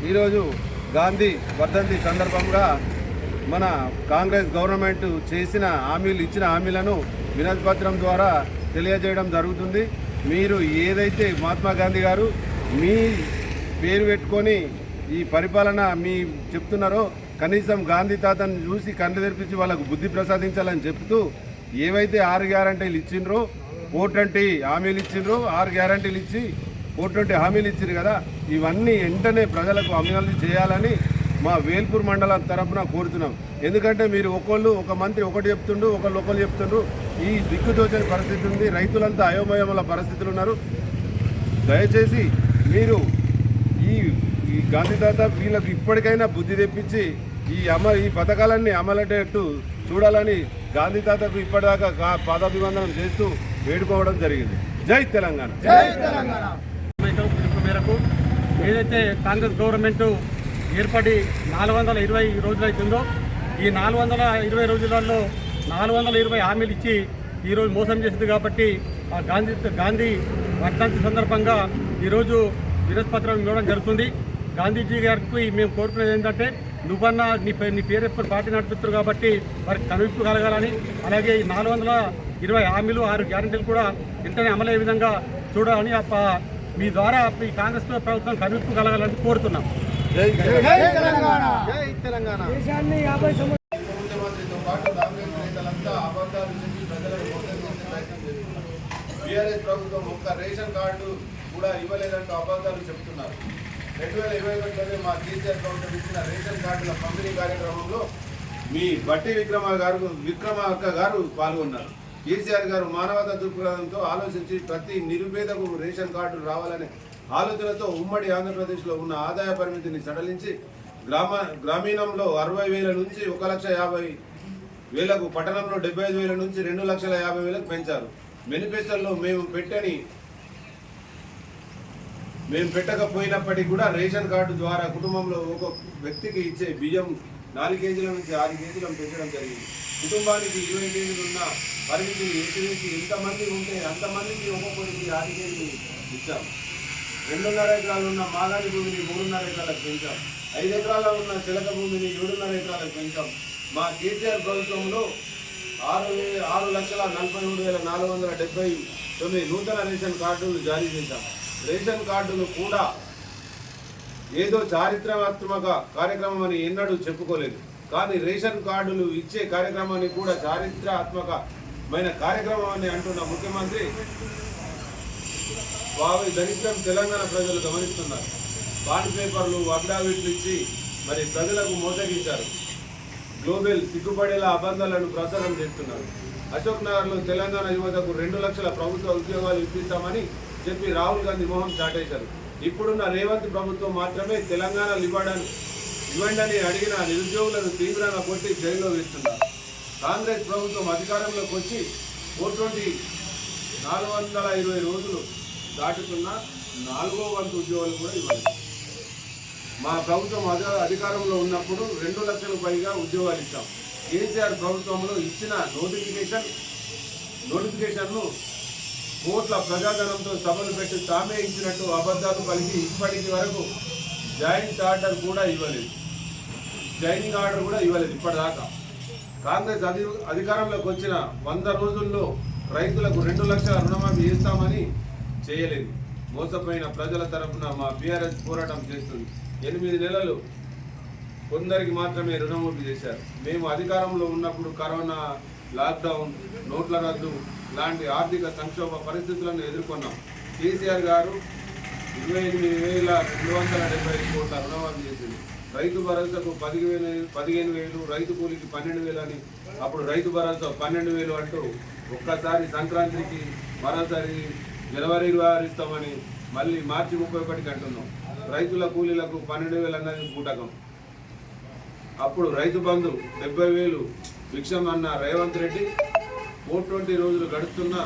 ఈరోజు గాంధీ వర్ధంతి సందర్భంగా మన కాంగ్రెస్ గవర్నమెంట్ ఇచ్చిన హామీలను వినతి పత్రం ద్వారా తెలియజేయడం జరుగుతుంది. మీరు ఏదైతే మహాత్మా గాంధీ గారు మీ పేరు పెట్టుకొని ఈ పరిపాలన మీ చెప్తున్నారో కనీసం గాంధీ తాతను చూసి కళ్ళు తెరిపించి వాళ్ళకు బుద్ధి ప్రసాదించాలని చెప్తూ ఏవైతే 6 గ్యారంటీలు ఇచ్చిండ్రో 420 హామీలు ఇచ్చిండ్రో 6 గ్యారంటీలు ఇచ్చి 420 హామీలు ఇచ్చిండ్రు కదా, ఇవన్నీ వెంటనే ప్రజలకు అమలు చేయాలని మా వేల్పూర్ మండలం తరఫున కోరుతున్నాం. ఎందుకంటే మీరు ఒక మంత్రి ఒకటి చెప్తుండ్రు, ఒకళ్ళు చెప్తుండ్రు. ఈ దిక్కుతోచని పరిస్థితి ఉంది. రైతులంతా అయోమయముల పరిస్థితులు ఉన్నారు. దయచేసి మీరు ఈ గాంధీ తాత వీళ్ళకి ఇప్పటికైనా బుద్ధి తెప్పించి ఈ పథకాలన్నీ అమలయ్యేట్టు చూడాలని గాంధీ తాతకు ఇప్పటిదాకా పాదాభివందనం చేస్తూ వేడుకోవడం జరిగింది. జై తెలంగాణ. మేరకు ఏదైతే కాంగ్రెస్ గవర్నమెంట్ ఏర్పడి 420 రోజులైతుందో ఈ 420 రోజులలో 420 హామీలు ఇచ్చి ఈరోజు మోసం చేసింది. కాబట్టి ఆ గాంధీ వర్ధంతి సందర్భంగా ఈరోజు వినతి పత్రం ఇవ్వడం జరుగుతుంది. గాంధీజీ గారికి మేము కోరుకునేది ఏంటంటే నువ్వన్నా నీ పేరు ఎప్పుడు పార్టీ నడుపుతారు కాబట్టి వారికి కనువిప్పు కలగాలని, అలాగే ఈ 420 హామీలు 6 గ్యారంటీలు కూడా వెంటనే అమలయ్యే విధంగా చూడాలని మీ ద్వారా ఈ కాంగ్రెస్ ప్రభుత్వం కనువిప్పు కలగాలని కోరుతున్నాం. జై తెలంగాణ. జై తెలంగాణ. ముఖ్యమంత్రితో పాటు కాంగ్రెస్ నేతలంతా అబద్ధాలు చెప్పి ప్రజలకు మోసం చేసే ప్రయత్నం చేస్తున్నారు. బీఆర్ఎస్ ప్రభుత్వం ఒక్క రేషన్ కార్డు కూడా ఇవ్వలేదంటూ అబద్ధాలు చెప్తున్నారు. 2021లోనే మా కేసీఆర్ ప్రభుత్వం ఇచ్చిన రేషన్ కార్డుల పంపిణీ కార్యక్రమంలో మీ బట్టి విక్రమార్క గారు పాల్గొన్నారు. కేసీఆర్ గారు మానవతా దృక్పథంతో ఆలోచించి ప్రతి నిరుపేదకు రేషన్ కార్డు రావాలనే ఆలోచనతో ఉమ్మడి ఆంధ్రప్రదేశ్లో ఉన్న ఆదాయ పరిమితిని సడలించి గ్రామీణంలో 60,000 నుంచి 1,50,000, పట్టణంలో 75,000 నుంచి 2,50,000 పెంచారు. మేనిఫెస్టోలో మేము పెట్టకపోయినప్పటికీ కూడా రేషన్ కార్డు ద్వారా కుటుంబంలో ఒక వ్యక్తికి ఇచ్చే బియ్యం 4 కేజీల నుంచి 6 కేజీలను పెంచడం జరిగింది. కుటుంబానికి 20 కేజీలు ఉన్న పరిమితిని ఎత్తివేసి ఎంతమంది ఉంటే అంతమందికి ఒక్కొక్కరికి 6 కేజీలు ఇచ్చాం. 2.5 ఎకరాలు ఉన్న మాగాణి భూమిని 3.5 ఎకరాలకు పెంచాం. 5 ఎకరాల ఉన్న చిలక భూమిని 7.5 ఎకరాలకు పెంచాం. మా కేసీఆర్ ప్రభుత్వంలో 6,43,479 నూతన రేషన్ కార్డులు జారీ చేశాం. రేషన్ కార్డులు కూడా ఏదో చారిత్రాత్మక కార్యక్రమం అని ఎన్నడూ చెప్పుకోలేదు. కానీ రేషన్ కార్డులు ఇచ్చే కార్యక్రమాన్ని కూడా చారిత్రాత్మకమైన కార్యక్రమం అని అంటున్న ముఖ్యమంత్రి వారి దరిద్రం తెలంగాణ ప్రజలు గమనిస్తున్నారు. బాండ్ పేపర్లు అఫిడవిట్లు ఇచ్చి మరి ప్రజలకు మోసగించారు. గ్లోబల్ సిగ్గుపడేలా అబద్ధాలను ప్రచారం చేస్తున్నారు. అశోక్ నగర్లో తెలంగాణ యువతకు 2 లక్షల ప్రభుత్వ ఉద్యోగాలు ఇప్పిస్తామని చెప్పి రాహుల్ గాంధీ మొహం చాటేశారు. ఇప్పుడున్న రేవంత్ ప్రభుత్వం మాత్రమే తెలంగాణలు ఇవ్వండి అడిగిన నిరుద్యోగులను తీవ్రంగా కొట్టి జైల్లో వేస్తున్నారు. కాంగ్రెస్ ప్రభుత్వం అధికారంలోకి వచ్చి 420 రోజులు దాటుతున్న 4వ వంతు ఉద్యోగాలు కూడా ఇవ్వాలి. మా ప్రభుత్వం అధికారంలో ఉన్నప్పుడు 2 లక్షలకు పైగా ఉద్యోగాలు ఇచ్చాం. కేసీఆర్ ప్రభుత్వంలో ఇచ్చిన నోటిఫికేషన్ను కోట్ల ప్రజాధనంతో సభలు పెట్టి తామే ఇచ్చినట్టు అబద్ధాలు పలికి ఇప్పటికి వరకు జాయినింగ్ ఆర్డర్ కూడా ఇవ్వలేదు. ఇప్పటిదాకా కాంగ్రెస్ అధికారంలోకి వచ్చిన 100 రోజుల్లో రైతులకు 2 లక్షల రుణమాఫీ చేస్తామని చేయలేదు. మోసపోయిన ప్రజల తరఫున మా బీఆర్ఎస్ పోరాటం చేస్తుంది. 8 నెలలు కొందరికి మాత్రమే రుణమాఫీ చేశారు. మేము అధికారంలో ఉన్నప్పుడు కరోనా, లాక్డౌన్, నోట్ల రద్దు లాంటి ఆర్థిక సంక్షోభ పరిస్థితులను ఎదుర్కొన్నాం. కేసీఆర్ గారు 28,270 కోట్ల రుణమాఫీ చేసింది. రైతు భరోసాకు 15,000, రైతు కూలికి 12,000 అని, అప్పుడు రైతు భరోసా 12,000 అంటూ ఒక్కసారి సంక్రాంతికి, మరోసారి జనవరి 26 ఇస్తామని మళ్ళీ మార్చి 31కి అంటున్నాం. రైతుల కూలీలకు 12,000 అన్నది బూటకం. అప్పుడు రైతు బంధు 70,000 భిక్షం అన్న రేవంత్ రెడ్డి 420 రోజులు గడుస్తున్నా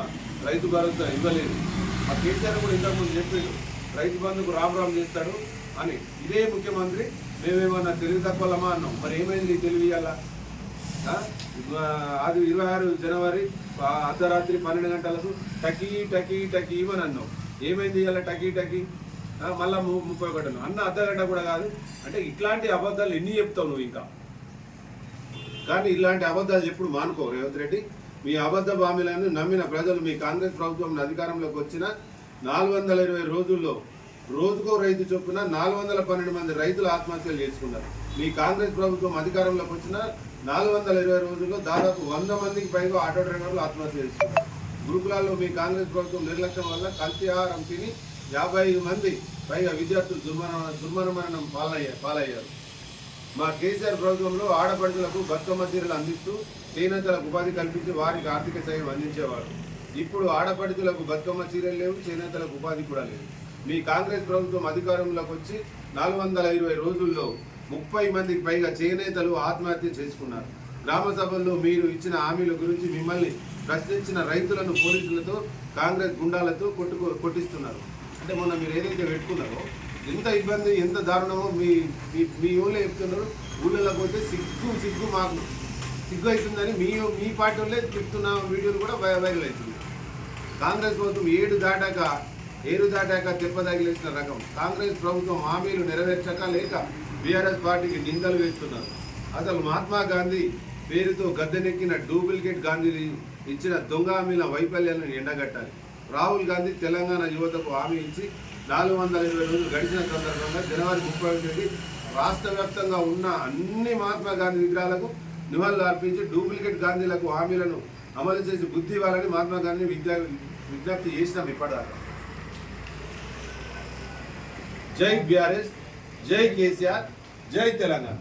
రైతు భరోసా ఇవ్వలేదు. ఆ కేసీఆర్ కూడా ఇంతకుముందు చెప్పాడు రైతు బంధుకు రామ్ చేస్తాడు అని. ఇదే ముఖ్యమంత్రి మేమేమన్నా తెలివి తక్కువలమా అన్నాం. మరి ఏమైంది తెలివి? ఇవ్వాలా అది 26 జనవరి అర్ధరాత్రి 12 గంటలకు టకీ ఇవ్వని అన్నాం. ఏమైంది ఇవాళ టకీ? మళ్ళా 31 అన్న అర్ధగంట కూడా కాదు. అంటే ఇట్లాంటి అబద్ధాలు ఎన్ని చెప్తావు నువ్వు ఇంకా? కానీ ఇలాంటి అబద్ధాలు ఎప్పుడు మానుకో రేవంత్ రెడ్డి. మీ అబద్ధ హామీలను నమ్మిన ప్రజలు మీ కాంగ్రెస్ ప్రభుత్వం అధికారంలోకి వచ్చిన 420 రోజుల్లో రోజుకో రైతు చొప్పున 412 మంది రైతులు ఆత్మహత్యలు చేసుకున్నారు. మీ కాంగ్రెస్ ప్రభుత్వం అధికారంలోకి వచ్చిన 420 రోజుల్లో దాదాపు 100 మందికి పైగా ఆటో డ్రైవర్లు ఆత్మహత్య చేసుకున్నారు. గురుకులాల్లో మీ కాంగ్రెస్ ప్రభుత్వం నిర్లక్ష్యం వల్ల కల్తీ ఆహారం తిని 55 మంది పైగా విద్యార్థులు దుర్మరణం పాలయ్యారు. మా కేసీఆర్ ప్రభుత్వంలో ఆడపడుచులకు బతుకమ్మ చీరలు అందిస్తూ చేనేతలకు ఉపాధి కల్పించి వారికి ఆర్థిక సాయం అందించేవారు. ఇప్పుడు ఆడపడుచులకు బతుకమ్మ చీరలు లేవు, చేనేతలకు ఉపాధి కూడా లేదు. మీ కాంగ్రెస్ ప్రభుత్వం అధికారంలోకి వచ్చి 420 రోజుల్లో 30 మందికి పైగా చేనేతలు ఆత్మహత్య చేసుకున్నారు. గ్రామ సభల్లో మీరు ఇచ్చిన హామీల గురించి మిమ్మల్ని ప్రశ్నించిన రైతులను పోలీసులతో కాంగ్రెస్ గుండాలతో కొట్టిస్తున్నారు. అంటే మొన్న మీరు ఏదైతే పెట్టుకున్నారో ఎంత ఇబ్బంది, ఎంత దారుణమో మీ ఊళ్ళో చెప్తున్నారు. ఊళ్ళో పోతే సిగ్గు మాకు సిగ్గు అవుతుందని మీ పార్టీ వాళ్ళే చెప్తున్న వీడియోలు కూడా వైరల్ అవుతుంది. కాంగ్రెస్ ప్రభుత్వం ఏరు దాటాక తెప్పదగిలేసిన రకం. కాంగ్రెస్ ప్రభుత్వం హామీలు నెరవేర్చక లేక బీఆర్ఎస్ పార్టీకి నిందలు వేస్తున్నారు. అసలు మహాత్మా గాంధీ పేరుతో గద్దెనెక్కిన డూప్లికేట్ గాంధీలు ఇచ్చిన దొంగ హామీల వైఫల్యాలను ఎండగట్టాలి. రాహుల్ గాంధీ తెలంగాణ యువతకు హామీ ఇచ్చి 420 రోజులు గడిచిన సందర్భంగా జనవరి 31 రాష్ట్ర వ్యాప్తంగా ఉన్న అన్ని మహాత్మా గాంధీ విగ్రహాలకు నివాళులు అర్పించి డూప్లికేట్ గాంధీలకు హామీలను అమలు చేసి బుద్ధి ఇవ్వాలని మహాత్మా గాంధీ విజ్ఞప్తి చేసినాం ఇప్పటిదాకా. జై బీఆర్ఎస్, జై కేసీఆర్, జై తెలంగాణ.